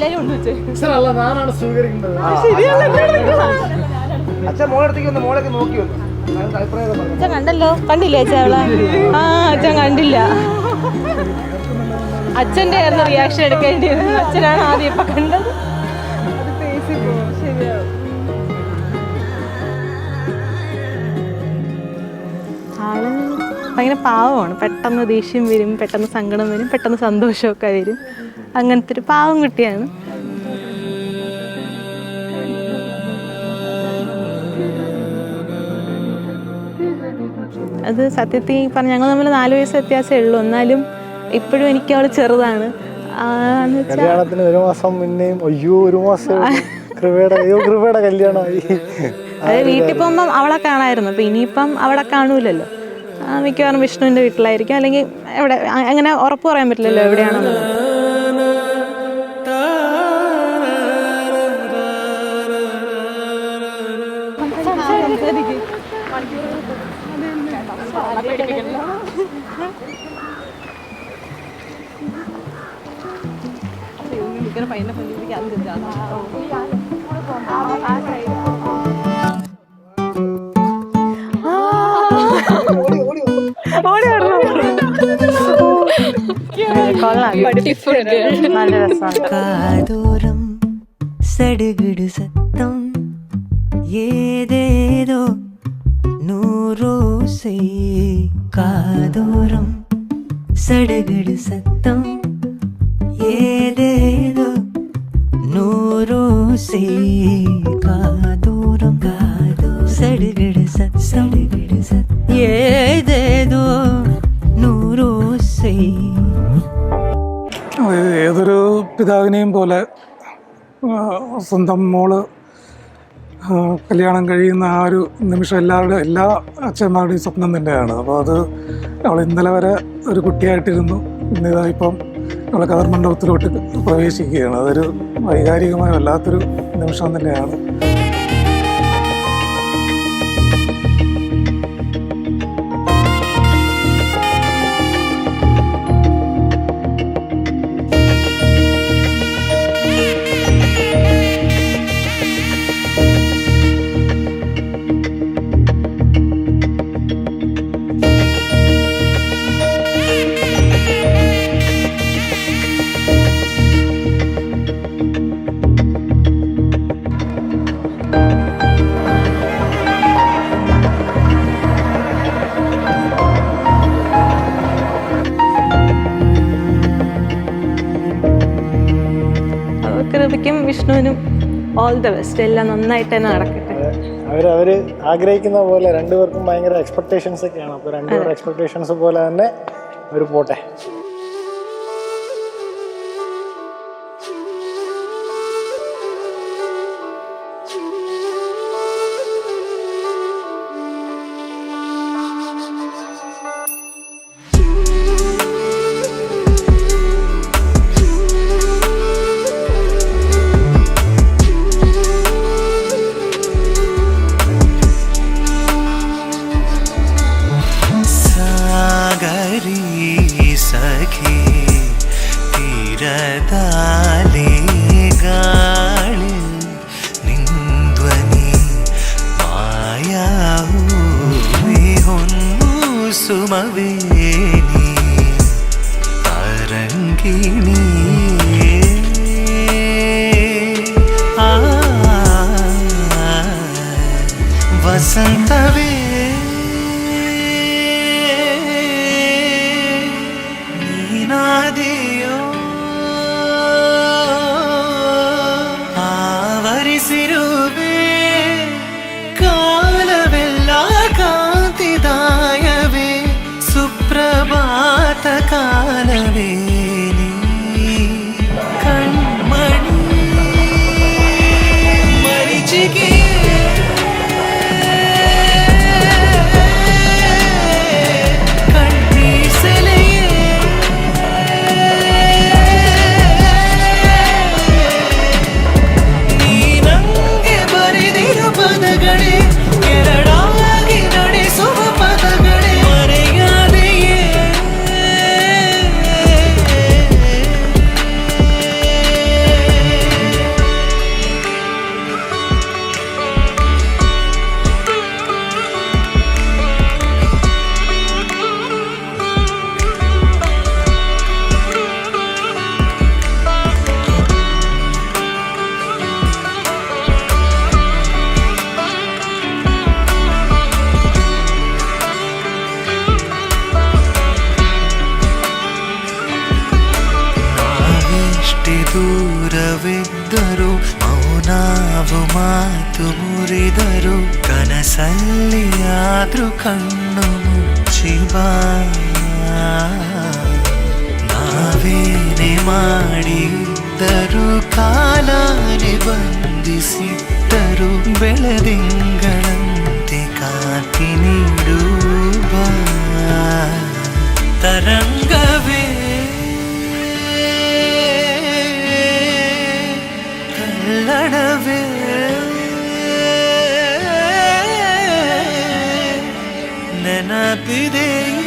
ഞാനാണ് സ്വീകരിക്കേണ്ടത്. അച്ഛൻ മോളടുത്തേക്ക് വന്ന് മോളൊക്കെ നോക്കി വന്നു. അച്ഛൻ കണ്ടല്ലോ, കണ്ടില്ലേ അച്ഛൻ അവളെ? ആ അച്ഛൻ കണ്ടില്ല. അച്ഛൻ്റെ ആയിരുന്നു റിയാക്ഷൻ എടുക്കേണ്ടിയിരുന്നത്. അച്ഛനാണ് ആദ്യം ഇപ്പൊ കണ്ടത്. ആള് ഭയങ്കര പാവമാണ്. പെട്ടെന്ന് ദേഷ്യം വരും, പെട്ടെന്ന് സങ്കടം വരും, പെട്ടെന്ന് സന്തോഷമൊക്കെ വരും. അങ്ങനത്തെ ഒരു പാവം കുട്ടിയാണ്. അത് സത്യത്തിൽ പറഞ്ഞ ഞങ്ങൾ തമ്മിൽ 4 വയസ്സ് വ്യത്യാസമേ ഉള്ളൂ. എന്നാലും ഇപ്പോഴും എനിക്ക് അവള് ചെറുതാണ്. കല്യാണത്തിന് 1 മാസം മുന്നേയും 1 മാസം കൃപയുടെ കല്യാണമായി. അത് വീട്ടിൽ പോകുമ്പം അവളെ കാണായിരുന്നു. അപ്പൊ ഇനിയിപ്പം അവിടെ കാണൂലല്ലോ. മിക്കവാറും വിഷ്ണുവിന്റെ വീട്ടിലായിരിക്കും, അല്ലെങ്കിൽ എവിടെ, അങ്ങനെ ഉറപ്പ് പറയാൻ പറ്റില്ലല്ലോ എവിടെയാണെന്നുള്ളത്. കാതോരം സടുകിടു സത്തം ഏതേതോ നൂറോസൈ കാതോരം സടുകിടു സത്തം ഏതേതോ നൂറോസൈ കാതോരം സടുകിടു സത്തം ഏതേതോ നൂറോസൈ. ഏതൊരു പിതാവിനെയും പോലെ സ്വന്തം മോള് കല്യാണം കഴിയുന്ന ആ ഒരു നിമിഷം എല്ലാ അച്ഛന്മാരുടെയും സ്വപ്നം തന്നെയാണ്. അപ്പോൾ അത് അവൾ ഇന്നലെ വരെ ഒരു കുട്ടിയായിട്ടിരുന്നു. ഇന്നിതായിപ്പം അവൾ കതിർമണ്ഡപത്തിലോട്ട് പ്രവേശിക്കുകയാണ്. അതൊരു വൈകാരികമായ വല്ലാത്തൊരു നിമിഷം തന്നെയാണ്. കൃപയ്ക്കും വിഷ്ണുവിനും ഓൾ ദ ബെസ്റ്റ്. എല്ലാം നന്നായിട്ട് തന്നെ നടക്കട്ടെ. അവര് ആഗ്രഹിക്കുന്ന പോലെ രണ്ടുപേർക്കും ഭയങ്കര എക്സ്പെക്ടേഷൻസ് ഒക്കെയാണ്. അപ്പോൾ രണ്ടുപേരുടെ എക്സ്പെക്ടേഷൻസ് പോലെ തന്നെ അവർ പോട്ടെ. വസന്തവേ നീനാദിയോ ആവരിസിരുവേ കാലവെല്ലാ കാന്തിദായവേ സുപ്രഭാത കാലവേ കൺമണി മരിച്ചികേ ಮನಸ್ಸಲ್ಲಿಯಾದ್ರೂ ಕಣ್ಣು ಮುಚ್ಚಿಬಾ ನಾವೇನೆ ಮಾಡಿದ್ದರು ಕಾಲನೆ ಬಂಧಿಸಿಟ್ಟರು ಬೆಳದಿಂಗಳಂತೆ ಕಾಂತಿ ನೀಡುವ ತರಂಗವೇ ಕಲ್ಲಡವೇ ನೆನಪಿದೆಯೇ